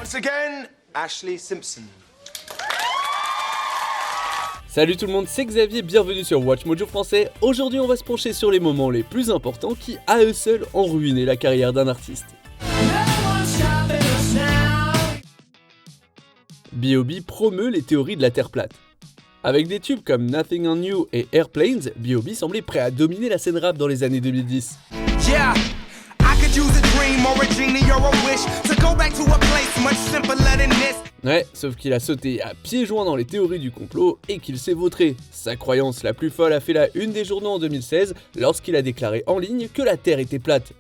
Once again, Ashley Simpson. Salut tout le monde, c'est Xavier, bienvenue sur Watch Mojo français. Aujourd'hui on va se pencher sur les moments les plus importants qui, à eux seuls, ont ruiné la carrière d'un artiste. B.O.B promeut les théories de la Terre plate. Avec des tubes comme Nothing on You et Airplanes, B.O.B semblait prêt à dominer la scène rap dans les années 2010. Yeah. Ouais, sauf qu'il a sauté à pieds joints dans les théories du complot et qu'il s'est vautré. Sa croyance la plus folle a fait la une des journaux en 2016 lorsqu'il a déclaré en ligne que la Terre était plate.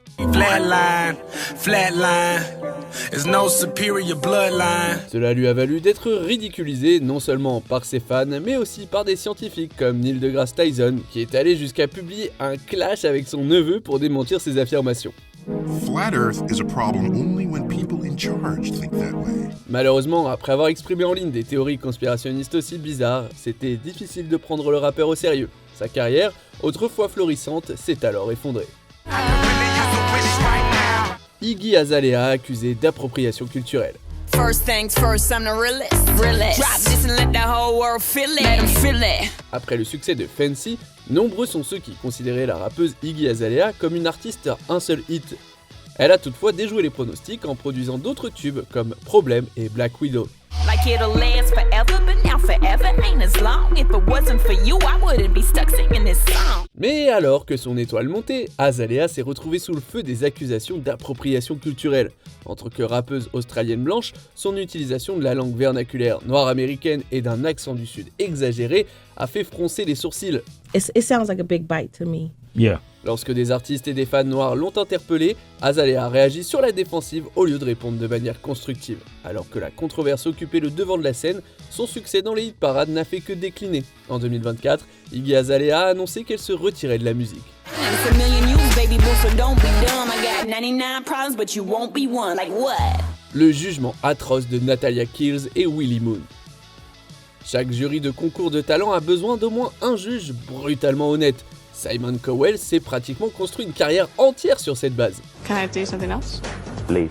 Cela lui a valu d'être ridiculisé non seulement par ses fans mais aussi par des scientifiques comme Neil deGrasse Tyson qui est allé jusqu'à publier un clash avec son neveu pour démentir ses affirmations. Flat Earth is a problem only when people in charge think that way. Malheureusement, après avoir exprimé en ligne des théories conspirationnistes aussi bizarres, c'était difficile de prendre le rappeur au sérieux. Sa carrière, autrefois florissante, s'est alors effondrée. Iggy Azalea accusé d'appropriation culturelle. Après le succès de Fancy, nombreux sont ceux qui considéraient la rappeuse Iggy Azalea comme une artiste à un seul hit. Elle a toutefois déjoué les pronostics en produisant d'autres tubes comme Problem et Black Widow. Mais alors que son étoile montait, Azalea s'est retrouvée sous le feu des accusations d'appropriation culturelle. En tant que rappeuse australienne blanche, son utilisation de la langue vernaculaire noire américaine et d'un accent du sud exagéré a fait froncer les sourcils. It sounds like a big bite to me. Yeah. Lorsque des artistes et des fans noirs l'ont interpellé, Azalea a réagi sur la défensive au lieu de répondre de manière constructive. Alors que la controverse occupait le devant de la scène, son succès dans les hit-parades n'a fait que décliner. En 2024, Iggy Azalea a annoncé qu'elle se retirait de la musique. Le jugement atroce de Natalia Kills et Willie Moon. Chaque jury de concours de talent a besoin d'au moins un juge brutalement honnête. Simon Cowell s'est pratiquement construit une carrière entière sur cette base. Can I do something else? Leave.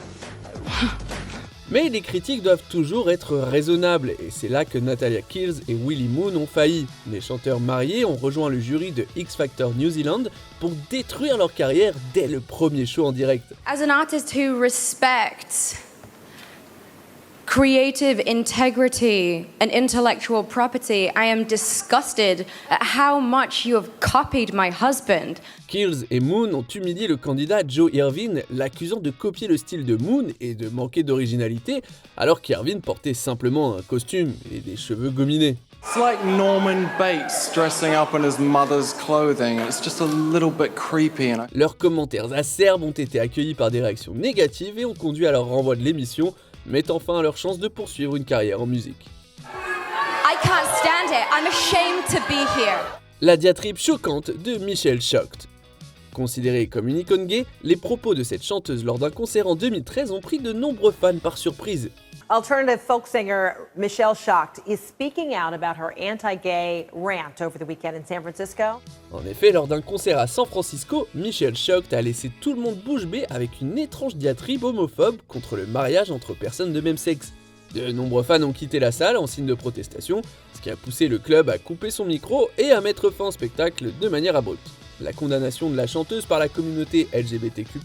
Mais les critiques doivent toujours être raisonnables, et c'est là que Natalia Kills et Willie Moon ont failli. Les chanteurs mariés ont rejoint le jury de X Factor New Zealand pour détruire leur carrière dès le premier show en direct. As an artist who respects creative integrity and intellectual property, I am disgusted at how much you have copied my husband. Kills et Moon ont humilié le candidat Joe Irvin, l'accusant de copier le style de Moon et de manquer d'originalité, alors qu'Irvin portait simplement un costume et des cheveux gominés. It's like Norman Bates dressing up in his mother's clothing, and it's just a little bit creepy. Leurs commentaires acerbes ont été accueillis par des réactions négatives et ont conduit à leur renvoi de l'émission, mettant fin à leur chance de poursuivre une carrière en musique. I can't stand it. I'm ashamed to be here. La diatribe choquante de Michelle Shocked. Considérée comme une icône gay, les propos de cette chanteuse lors d'un concert en 2013 ont pris de nombreux fans par surprise. Alternative folk singer Michelle Shocked is speaking out about her anti-gay rant over the weekend in San Francisco. En effet, lors d'un concert à San Francisco, Michelle Shocked a laissé tout le monde bouche bée avec une étrange diatribe homophobe contre le mariage entre personnes de même sexe. De nombreux fans ont quitté la salle en signe de protestation, ce qui a poussé le club à couper son micro et à mettre fin au spectacle de manière abrupte. La condamnation de la chanteuse par la communauté LGBTQ+,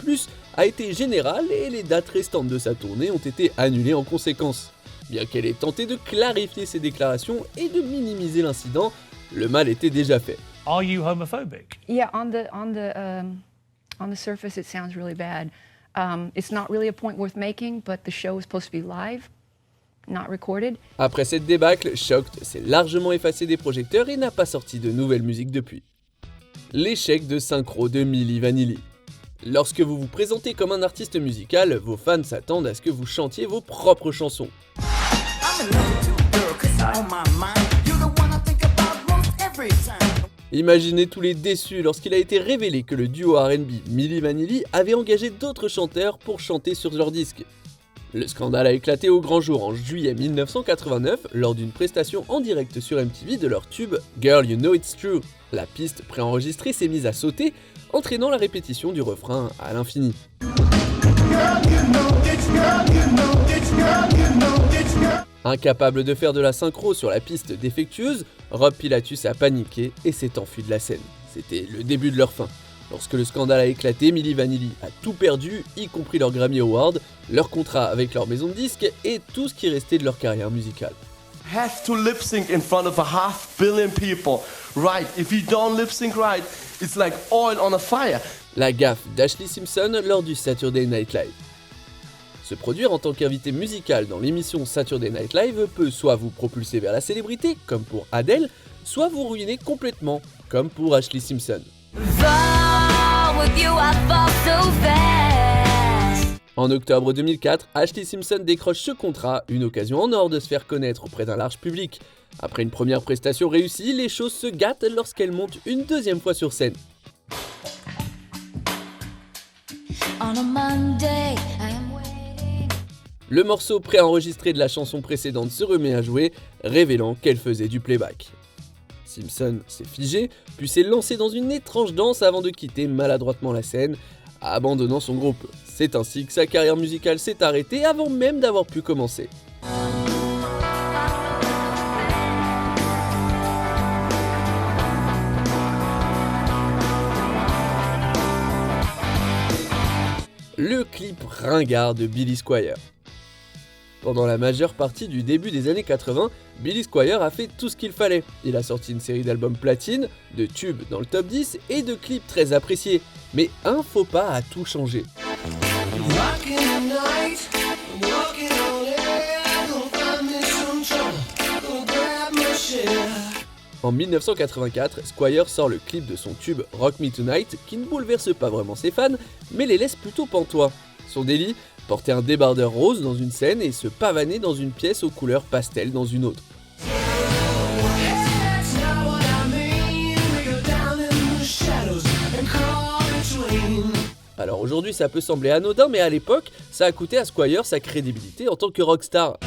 a été générale et les dates restantes de sa tournée ont été annulées en conséquence. Bien qu'elle ait tenté de clarifier ses déclarations et de minimiser l'incident, le mal était déjà fait. Are you homophobic? Yeah, on the surface, it sounds really bad. It's not really a point worth making, but the show is supposed to be live, not recorded. Après cette débâcle, Shocked s'est largement effacé des projecteurs et n'a pas sorti de nouvelle musique depuis. L'échec de synchro de Milli Vanilli. Lorsque vous vous présentez comme un artiste musical, vos fans s'attendent à ce que vous chantiez vos propres chansons. Imaginez tous les déçus lorsqu'il a été révélé que le duo R&B Milli Vanilli avait engagé d'autres chanteurs pour chanter sur leur disque. Le scandale a éclaté au grand jour en juillet 1989 lors d'une prestation en direct sur MTV de leur tube Girl You Know It's True. La piste préenregistrée s'est mise à sauter, entraînant la répétition du refrain à l'infini. Girl, you know it's girl, you know it's girl, you Incapable de faire de la synchro sur la piste défectueuse, Rob Pilatus a paniqué et s'est enfui de la scène. C'était le début de leur fin. Lorsque le scandale a éclaté, Milli Vanilli a tout perdu, y compris leur Grammy Award, leur contrat avec leur maison de disques et tout ce qui restait de leur carrière musicale. Have to lip sync in front of 500 million people. Right, if you don't lip sync right, it's like oil on a fire. La gaffe d'Ashlee Simpson lors du Saturday Night Live. Se produire en tant qu'invité musical dans l'émission Saturday Night Live peut soit vous propulser vers la célébrité, comme pour Adele, soit vous ruiner complètement, comme pour Ashlee Simpson. En octobre 2004, Ashlee Simpson décroche ce contrat, une occasion en or de se faire connaître auprès d'un large public. Après une première prestation réussie, les choses se gâtent lorsqu'elle monte une deuxième fois sur scène. Le morceau préenregistré de la chanson précédente se remet à jouer, révélant qu'elle faisait du playback. Simpson s'est figé, puis s'est lancé dans une étrange danse avant de quitter maladroitement la scène, abandonnant son groupe. C'est ainsi que sa carrière musicale s'est arrêtée avant même d'avoir pu commencer. Le clip ringard de Billy Squier. Pendant la majeure partie du début des années 80, Billy Squier a fait tout ce qu'il fallait. Il a sorti une série d'albums platine, de tubes dans le top 10 et de clips très appréciés. Mais un faux pas a tout changé. En 1984, Squier sort le clip de son tube Rock Me Tonight qui ne bouleverse pas vraiment ses fans, mais les laisse plutôt pantois. Son délit, porter un débardeur rose dans une scène et se pavaner dans une pièce aux couleurs pastel dans une autre. Alors aujourd'hui ça peut sembler anodin, mais à l'époque, ça a coûté à Squier sa crédibilité en tant que rockstar.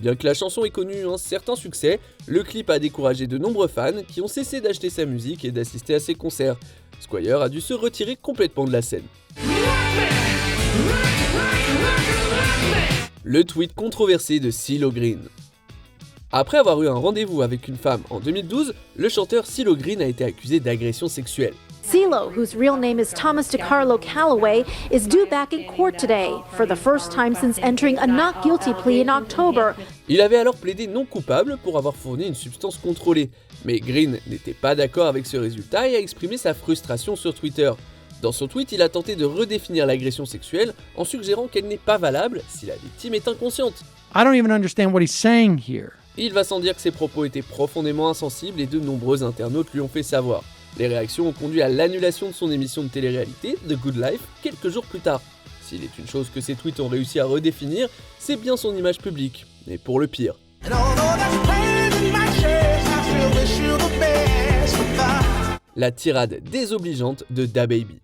Bien que la chanson ait connu un certain succès, le clip a découragé de nombreux fans qui ont cessé d'acheter sa musique et d'assister à ses concerts. Squier a dû se retirer complètement de la scène. Le tweet controversé de CeeLo Green. Après avoir eu un rendez-vous avec une femme en 2012, le chanteur CeeLo Green a été accusé d'agression sexuelle. CeeLo, whose real name is Thomas DeCarlo Calloway, is due back in court today for the first time since entering a not guilty plea in October. Il avait alors plaidé non coupable pour avoir fourni une substance contrôlée, mais Green n'était pas d'accord avec ce résultat et a exprimé sa frustration sur Twitter. Dans son tweet, il a tenté de redéfinir l'agression sexuelle en suggérant qu'elle n'est pas valable si la victime est inconsciente. I don't even understand what he's saying here. Il va sans dire que ses propos étaient profondément insensibles et de nombreux internautes lui ont fait savoir. Les réactions ont conduit à l'annulation de son émission de télé-réalité, The Good Life, quelques jours plus tard. S'il est une chose que ces tweets ont réussi à redéfinir, c'est bien son image publique, et pour le pire. La tirade désobligeante de DaBaby.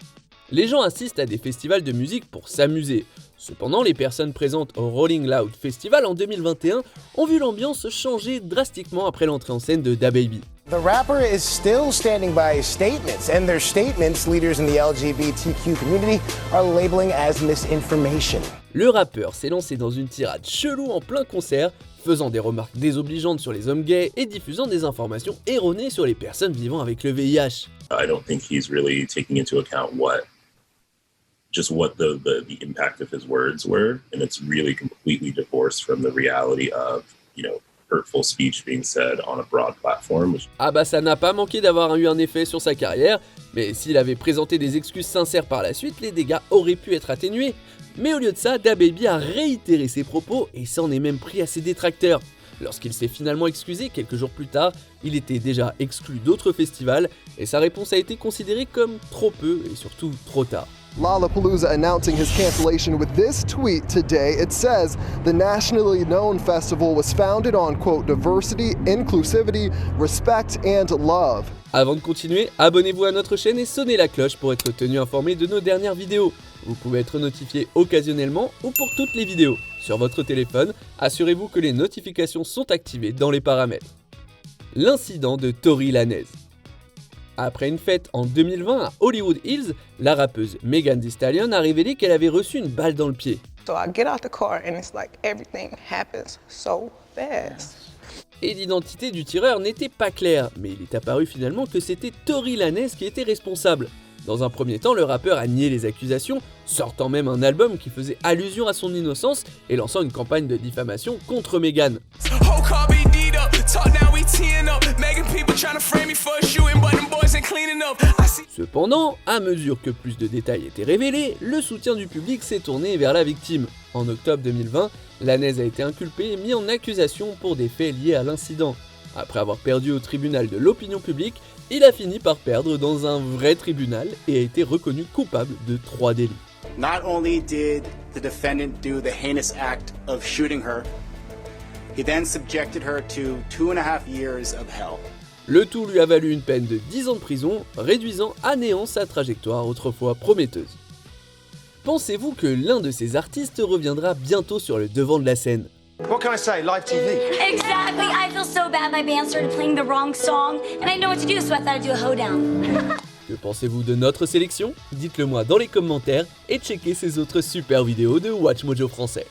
Les gens assistent à des festivals de musique pour s'amuser. Cependant, les personnes présentes au Rolling Loud Festival en 2021 ont vu l'ambiance changer drastiquement après l'entrée en scène de DaBaby. The rapper is still standing by his statements, and their statements, leaders in the LGBTQ community are labeling as misinformation. Le rappeur s'est lancé dans une tirade chelou en plein concert, faisant des remarques désobligeantes sur les hommes gays et diffusant des informations erronées sur les personnes vivant avec le VIH. I don't think he's really taking into account what the impact of his words were, and it's really completely divorced from the reality of, hurtful speech being said on a broad platform. Ah bah ça n'a pas manqué d'avoir eu un effet sur sa carrière, mais s'il avait présenté des excuses sincères par la suite, les dégâts auraient pu être atténués. Mais au lieu de ça, DaBaby a réitéré ses propos et s'en est même pris à ses détracteurs. Lorsqu'il s'est finalement excusé quelques jours plus tard, il était déjà exclu d'autres festivals et sa réponse a été considérée comme trop peu et surtout trop tard. Lollapalooza announcing his cancellation with this tweet today. It says, the nationally known festival was founded on, quote, diversity, inclusivity, respect and love. Avant de continuer, abonnez-vous à notre chaîne et sonnez la cloche pour être tenu informé de nos dernières vidéos. Vous pouvez être notifié occasionnellement ou pour toutes les vidéos. Sur votre téléphone, assurez-vous que les notifications sont activées dans les paramètres. L'incident de Tory Lanez. Après une fête en 2020 à Hollywood Hills, la rappeuse Megan Thee Stallion a révélé qu'elle avait reçu une balle dans le pied. So I get out the car and it's like everything happens so fast. Et l'identité du tireur n'était pas claire, mais il est apparu finalement que c'était Tory Lanez qui était responsable. Dans un premier temps, le rappeur a nié les accusations, sortant même un album qui faisait allusion à son innocence et lançant une campagne de diffamation contre Megan. Cependant, à mesure que plus de détails étaient révélés, le soutien du public s'est tourné vers la victime. En octobre 2020, Lanez a été inculpé et mis en accusation pour des faits liés à l'incident. Après avoir perdu au tribunal de l'opinion publique, il a fini par perdre dans un vrai tribunal et a été reconnu coupable de 3 délits. Not only did the defendant do the heinous act of shooting her, he then subjected her to 2.5 years of hell. Le tout lui a valu une peine de 10 ans de prison, réduisant à néant sa trajectoire autrefois prometteuse. Pensez-vous que l'un de ces artistes reviendra bientôt sur le devant de la scène? What can I say? Live TV. Exactly. I feel so bad my band started playing the wrong song and I know what to do, so I thought I'd do a hoedown. Que pensez-vous de notre sélection? Dites-le moi dans les commentaires et checkez ces autres super vidéos de Watch Mojo français.